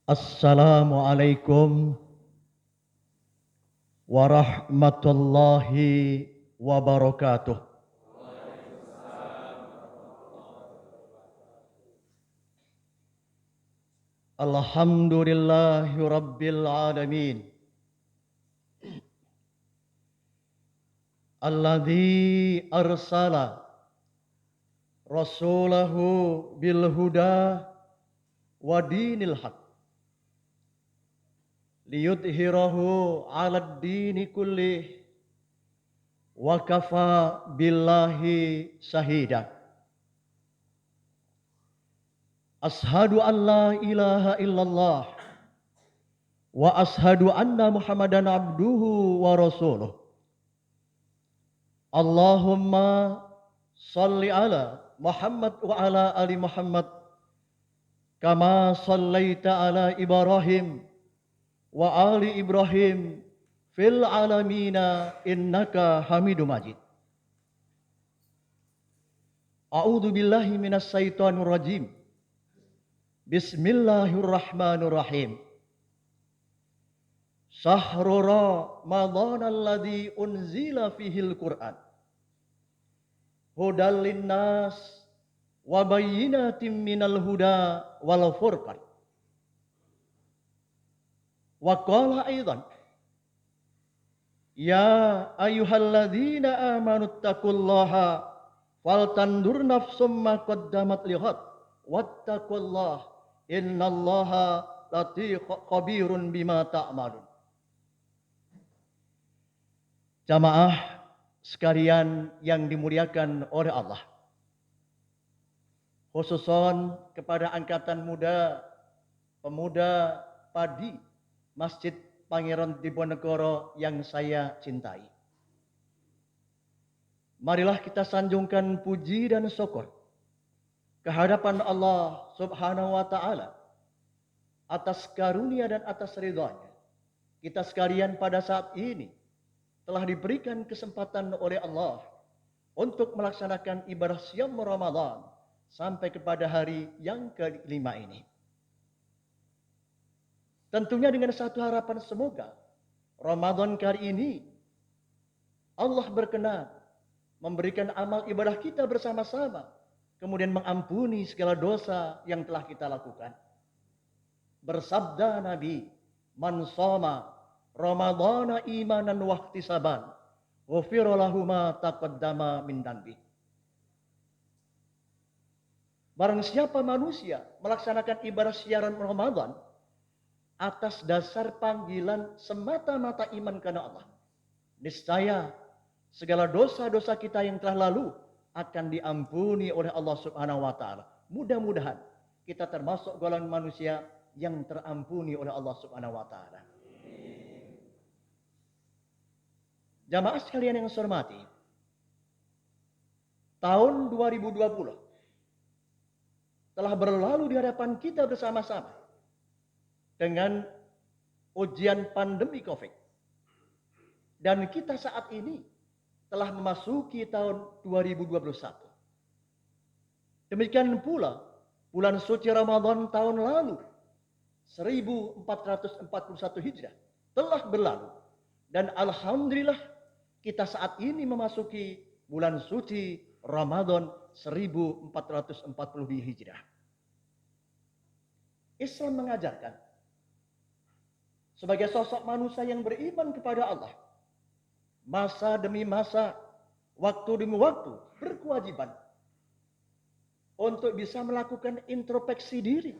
Assalamualaikum warahmatullahi wabarakatuh. Alhamdulillahi rabbil alamin. Alladzi arsala rasulahu bil huda wa dinil haq liyudhhirahu 'alad dini kullih wa kafa billahi syahida. Ashhadu an la ilaha illallah wa ashhadu anna Muhammadan abduhu wa rasuluh. Allahumma salli ala Muhammad wa ala ali Muhammad kama sallaita ala Ibrahim wa ali Ibrahim fil alamina innaka Hamidum Majid. A'udzu billahi minas syaitonir rajim. Bismillahirrahmanirrahim. Syahrul Ramadan alladzi unzila fihil Qur'an hudal linnas wa bayyinatin minal huda wal furqan. Wa qala aidan ya ayyuhalladzina amanu taqullaha faltandur nafsum ma qaddamat lighad wattaqullaha innallaha latifun khabirun bima ta'malun. Jamaah sekalian yang dimuliakan oleh Allah, khususon kepada angkatan muda, pemuda padi Masjid Pangeran Diponegoro yang saya cintai. Marilah kita sanjungkan puji dan syukur kehadapan Allah Subhanahu wa taala atas karunia dan atas ridhanya. Kita sekalian pada saat ini telah diberikan kesempatan oleh Allah untuk melaksanakan ibadah Syam Ramadan sampai kepada hari yang ke-5 ini. Tentunya dengan satu harapan, semoga Ramadan kali ini Allah berkenan memberikan amal ibadah kita bersama-sama, kemudian mengampuni segala dosa yang telah kita lakukan. Bersabda Nabi, "Man shoma Ramadhana imanan wa ihtisaban, ghufira lahu ma taqaddama min dhanbi." Barang siapa manusia melaksanakan ibadah siaran Ramadan atas dasar panggilan semata-mata iman karena Allah, niscaya segala dosa-dosa kita yang telah lalu akan diampuni oleh Allah Subhanahu wa taala. Mudah-mudahan kita termasuk golongan manusia yang terampuni oleh Allah Subhanahu wa taala. Jamaah sekalian yang saya hormati, tahun 2020 telah berlalu di hadapan kita bersama-sama dengan ujian pandemi Covid. Dan kita saat ini telah memasuki tahun 2021. Demikian pula bulan suci Ramadan tahun lalu 1441 Hijrah telah berlalu. Dan alhamdulillah kita saat ini memasuki bulan suci Ramadan 1440 Hijrah. Islam mengajarkan sebagai sosok manusia yang beriman kepada Allah, masa demi masa, waktu demi waktu berkewajiban untuk bisa melakukan introspeksi diri,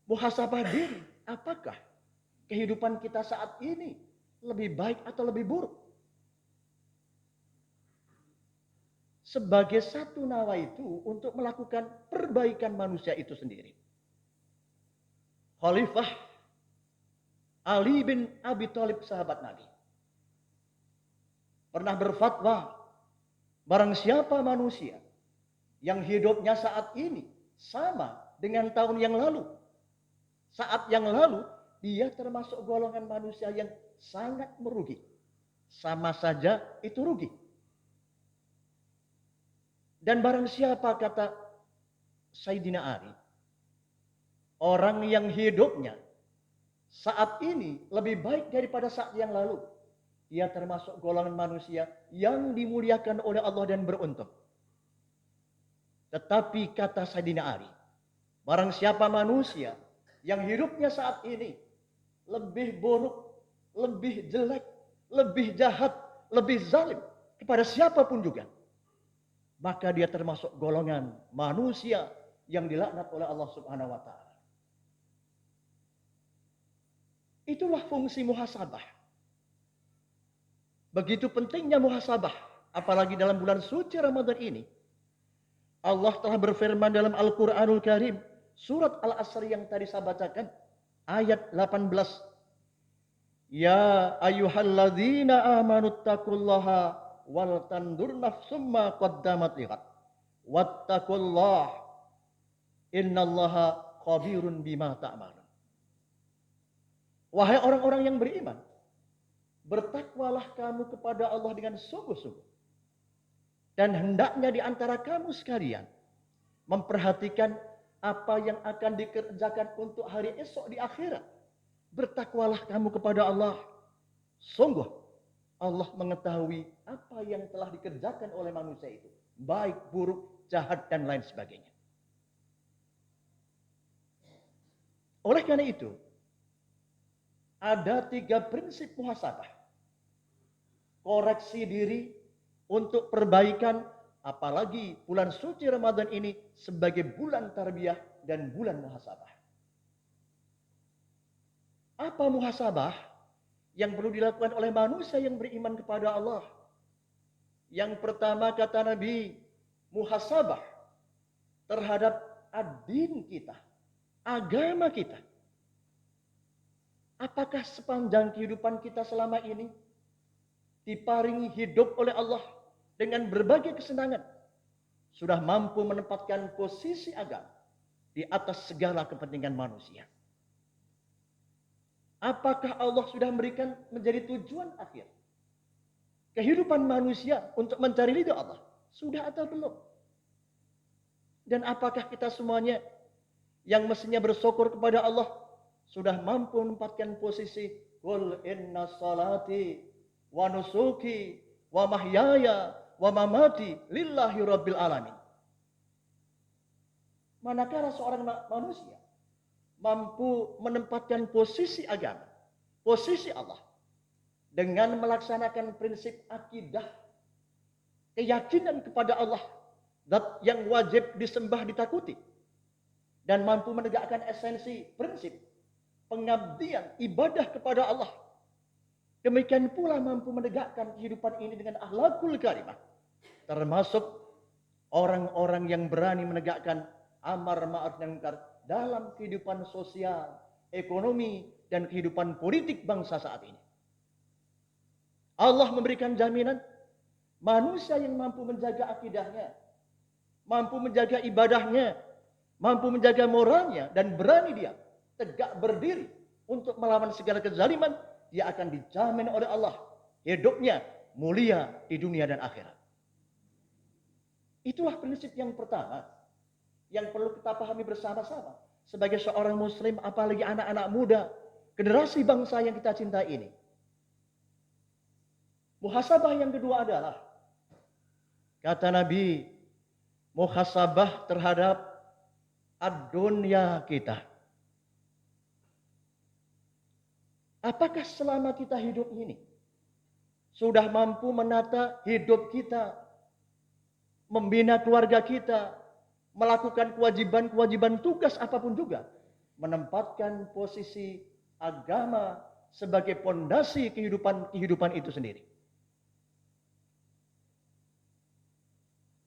muhasabah diri. Apakah kehidupan kita saat ini lebih baik atau lebih buruk? Sebagai satu nawaitu untuk melakukan perbaikan manusia itu sendiri. Khalifah Ali bin Abi Thalib, sahabat Nabi, pernah berfatwa, barang siapa manusia yang hidupnya saat ini sama dengan tahun yang lalu, saat yang lalu dia termasuk golongan manusia yang sangat merugi. Sama saja itu rugi. Dan barang siapa, kata Sayyidina Ali, orang yang hidupnya saat ini lebih baik daripada saat yang lalu. Dia termasuk golongan manusia yang dimuliakan oleh Allah dan beruntung. Tetapi kata Sayyidina Ali, barang siapa manusia yang hidupnya saat ini lebih buruk, lebih jelek, lebih jahat, lebih zalim kepada siapapun juga, maka dia termasuk golongan manusia yang dilaknat oleh Allah Subhanahu wa taala. Itulah fungsi muhasabah. Begitu pentingnya muhasabah, apalagi dalam bulan suci Ramadan ini. Allah telah berfirman dalam Al-Qur'anul Karim, surat Al-Asr yang tadi saya bacakan, ayat 18. Ya ayyuhalladzina amanuttaqullaha wal tandur nafsum ma qaddamat lihat. Wattaqullah innallaha khabirun bima ta'malun. Wahai orang-orang yang beriman, bertakwalah kamu kepada Allah dengan sungguh-sungguh. Dan hendaknya di antara kamu sekalian memperhatikan apa yang akan dikerjakan untuk hari esok di akhirat. Bertakwalah kamu kepada Allah. Sungguh Allah mengetahui apa yang telah dikerjakan oleh manusia itu. Baik, buruk, jahat, dan lain sebagainya. Oleh karena itu, ada 3 prinsip muhasabah. Koreksi diri untuk perbaikan, apalagi bulan suci Ramadan ini sebagai bulan tarbiyah dan bulan muhasabah. Apa muhasabah yang perlu dilakukan oleh manusia yang beriman kepada Allah? Yang pertama kata Nabi, muhasabah terhadap ad-din kita, agama kita. Apakah sepanjang kehidupan kita selama ini diparingi hidup oleh Allah dengan berbagai kesenangan, sudah mampu menempatkan posisi agama di atas segala kepentingan manusia? Apakah Allah sudah memberikan menjadi tujuan akhir kehidupan manusia untuk mencari ridha Allah? Sudah atau belum? Dan apakah kita semuanya yang mestinya bersyukur kepada Allah sudah mampu menempatkan posisi qul inna salati wa nusuki wa mahyaya wa mamati lillahi rabbil alamin? Manakala seorang manusia mampu menempatkan posisi agama, posisi Allah, dengan melaksanakan prinsip akidah, keyakinan kepada Allah, zat yang wajib disembah ditakuti, dan mampu menegakkan esensi prinsip pengabdian ibadah kepada Allah. Demikian pula mampu menegakkan kehidupan ini dengan akhlakul karimah, termasuk orang-orang yang berani menegakkan amar ma'ruf nahi munkar dalam kehidupan sosial, ekonomi, dan kehidupan politik bangsa saat ini. Allah memberikan jaminan manusia yang mampu menjaga akidahnya, mampu menjaga ibadahnya, mampu menjaga moralnya, dan berani dia tegak berdiri untuk melawan segala kezaliman, dia akan dijamin oleh Allah hidupnya mulia di dunia dan akhirat. Itulah prinsip yang pertama yang perlu kita pahami bersama-sama sebagai seorang muslim, apalagi anak-anak muda, generasi bangsa yang kita cintai ini. Muhasabah yang kedua adalah, kata Nabi, muhasabah terhadap ad-dunya kita. Apakah selama kita hidup ini sudah mampu menata hidup kita, membina keluarga kita, melakukan kewajiban-kewajiban tugas apapun juga, menempatkan posisi agama sebagai pondasi kehidupan itu sendiri.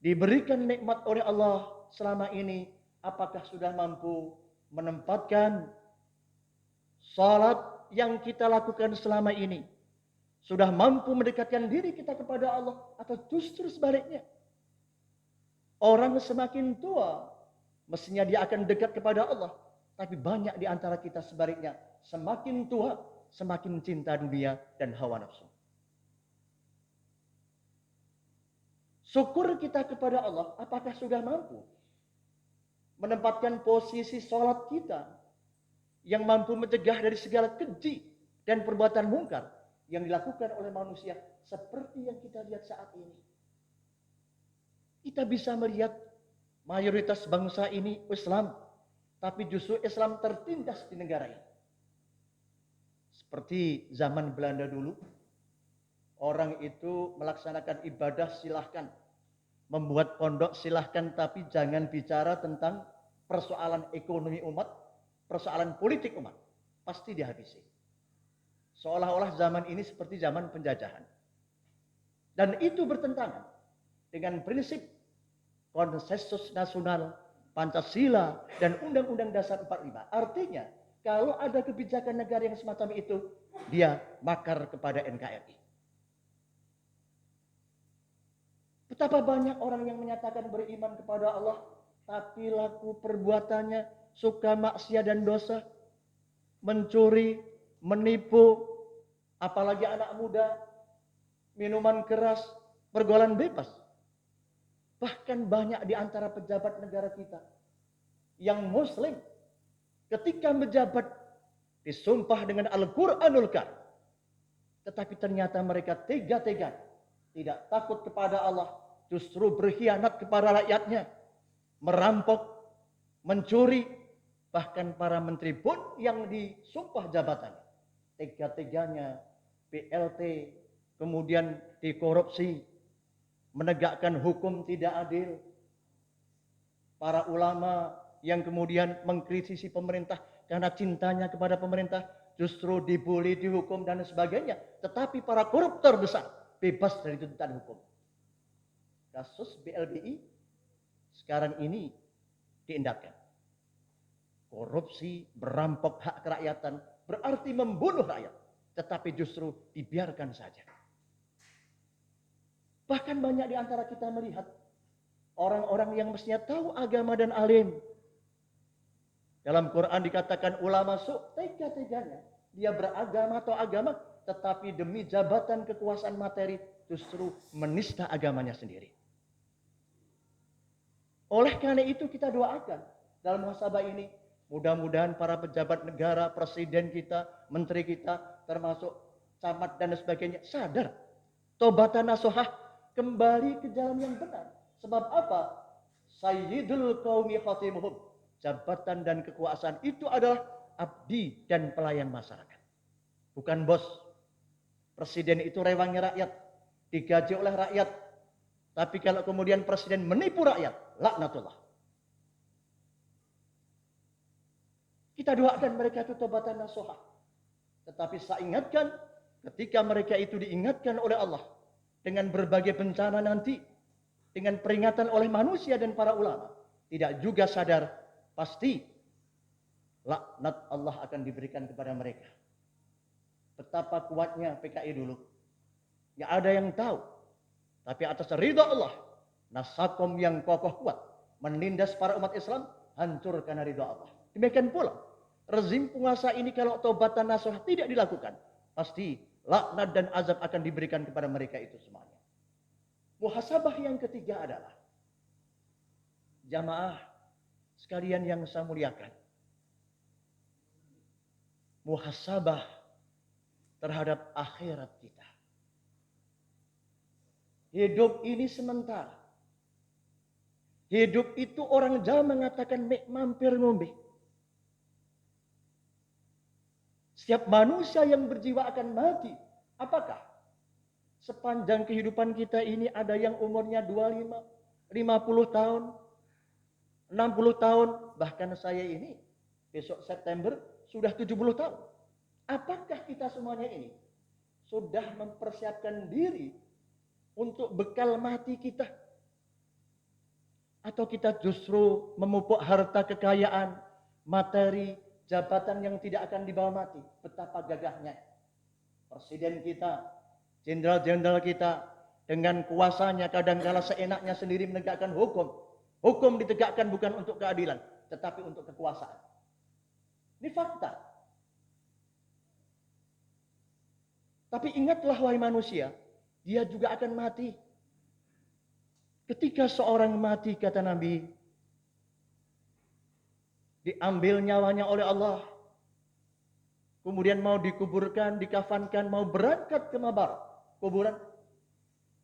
Diberikan nikmat oleh Allah selama ini, apakah sudah mampu menempatkan salat yang kita lakukan selama ini, sudah mampu mendekatkan diri kita kepada Allah, atau justru sebaliknya? Orang semakin tua, mestinya dia akan dekat kepada Allah. Tapi banyak di antara kita sebaliknya, semakin tua, semakin cinta dunia dan hawa nafsu. Syukur kita kepada Allah, apakah sudah mampu menempatkan posisi sholat kita yang mampu mencegah dari segala keji dan perbuatan mungkar yang dilakukan oleh manusia seperti yang kita lihat saat ini. Kita bisa melihat mayoritas bangsa ini Islam, tapi justru Islam tertindas di negara ini. Seperti zaman Belanda dulu, orang itu melaksanakan ibadah silahkan, membuat pondok silahkan, tapi jangan bicara tentang persoalan ekonomi umat, persoalan politik umat. Pasti dihabisi. Seolah-olah zaman ini seperti zaman penjajahan. Dan itu bertentangan dengan prinsip konsensus nasional, Pancasila, dan Undang-Undang Dasar 45. Artinya, kalau ada kebijakan negara yang semacam itu, dia makar kepada NKRI. Betapa banyak orang yang menyatakan beriman kepada Allah, tapi laku perbuatannya suka maksiat dan dosa, mencuri, menipu, apalagi anak muda, minuman keras, pergaulan bebas. Bahkan banyak di antara pejabat negara kita yang Muslim ketika menjabat disumpah dengan Al-Quranul Karim, tetapi ternyata mereka tega-tega, tidak takut kepada Allah, justru berkhianat kepada rakyatnya, merampok, mencuri, bahkan para menteri pun yang disumpah jabatannya tega-teganya BLT, kemudian dikorupsi, menegakkan hukum tidak adil. Para ulama yang kemudian mengkritisi pemerintah karena cintanya kepada pemerintah justru dibully, dihukum dan sebagainya. Tetapi para koruptor besar bebas dari tuntutan hukum. Kasus BLBI sekarang ini diindahkan. Korupsi, merampok hak kerakyatan berarti membunuh rakyat, tetapi justru dibiarkan saja. Bahkan banyak di antara kita melihat orang-orang yang mestinya tahu agama dan alim. Dalam Quran dikatakan ulama tega-teganya dia beragama atau agama, tetapi demi jabatan kekuasaan materi justru menista agamanya sendiri. Oleh karena itu kita doakan dalam muhasabah ini, mudah-mudahan para pejabat negara, presiden kita, menteri kita, termasuk camat dan sebagainya sadar, tobatan nasuhah, kembali ke jalan yang benar. Sebab apa? Sayyidul qaumi khatimuhum. Jabatan dan kekuasaan itu adalah abdi dan pelayan masyarakat. Bukan bos. Presiden itu rewangi rakyat, digaji oleh rakyat. Tapi kalau kemudian presiden menipu rakyat, laknatullah. Kita doakan mereka itu tobatan nasuhah. Tetapi saya ingatkan, ketika mereka itu diingatkan oleh Allah dengan berbagai bencana nanti, dengan peringatan oleh manusia dan para ulama, tidak juga sadar, pasti laknat Allah akan diberikan kepada mereka. Betapa kuatnya PKI dulu. Nggak ada yang tahu. Tapi atas ridha Allah, nasakom yang kokoh kuat, menindas para umat Islam, hancur karena ridha Allah. Demikian pula, rezim penguasa ini kalau tobatan nasuhah tidak dilakukan, pasti laknat dan azab akan diberikan kepada mereka itu semuanya. Muhasabah yang ketiga adalah jamaah sekalian yang saya muliakan. Muhasabah terhadap akhirat kita. Hidup ini sementara. Hidup itu orang Jawa mengatakan mek mampir ngombe. Setiap manusia yang berjiwa akan mati. Apakah sepanjang kehidupan kita ini ada yang umurnya 25, 50 tahun, 60 tahun, bahkan saya ini besok September sudah 70 tahun. Apakah kita semuanya ini sudah mempersiapkan diri untuk bekal mati kita? Atau kita justru memupuk harta kekayaan, materi, jabatan yang tidak akan dibawa mati? Betapa gagahnya presiden kita, jenderal-jenderal kita, dengan kuasanya kadangkala seenaknya sendiri menegakkan hukum. Hukum ditegakkan bukan untuk keadilan, tetapi untuk kekuasaan. Ini fakta. Tapi ingatlah wahai manusia, dia juga akan mati. Ketika seorang mati, kata Nabi, diambil nyawanya oleh Allah, kemudian mau dikuburkan, dikafankan, mau berangkat ke mabar kuburan,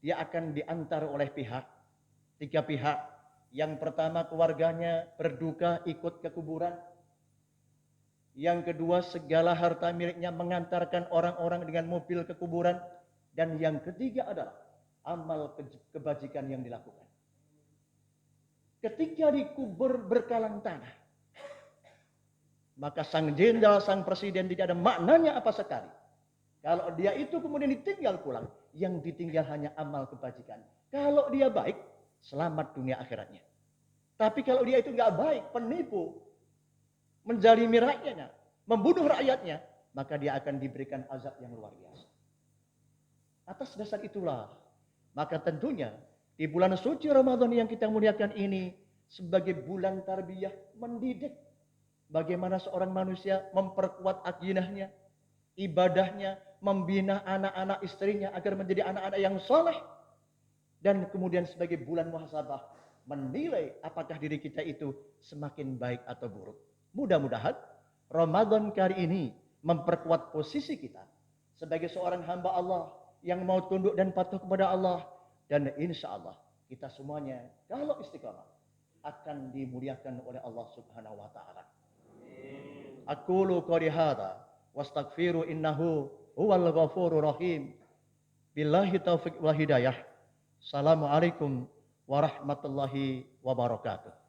dia akan diantar oleh tiga pihak. Yang pertama, keluarganya berduka ikut ke kuburan. Yang kedua, segala harta miliknya mengantarkan orang-orang dengan mobil ke kuburan. Dan yang ketiga adalah amal kebajikan yang dilakukan. Ketika dikubur berkalang tanah, maka sang jenderal, sang presiden tidak ada maknanya apa sekali. Kalau dia itu kemudian ditinggal pulang, yang ditinggal hanya amal kebajikan. Kalau dia baik, selamat dunia akhiratnya. Tapi kalau dia itu nggak baik, penipu, menzalimi rakyatnya, membunuh rakyatnya, maka dia akan diberikan azab yang luar biasa. Atas dasar itulah, maka tentunya di bulan suci Ramadan yang kita muliakan ini sebagai bulan tarbiyah, mendidik bagaimana seorang manusia memperkuat akidahnya, ibadahnya, membina anak-anak istrinya agar menjadi anak-anak yang soleh. Dan kemudian sebagai bulan muhasabah, menilai apakah diri kita itu semakin baik atau buruk. Mudah-mudahan Ramadan kali ini memperkuat posisi kita sebagai seorang hamba Allah yang mau tunduk dan patuh kepada Allah. Dan insya Allah kita semuanya kalau istiqamah akan dimuliakan oleh Allah Subhanahu wa ta'ala. Aqulu qouli hadza wastaghfiru innahu huwal ghafurur rahim. Billahi taufiq wal hidayah. Assalamualaikum warahmatullahi wabarakatuh.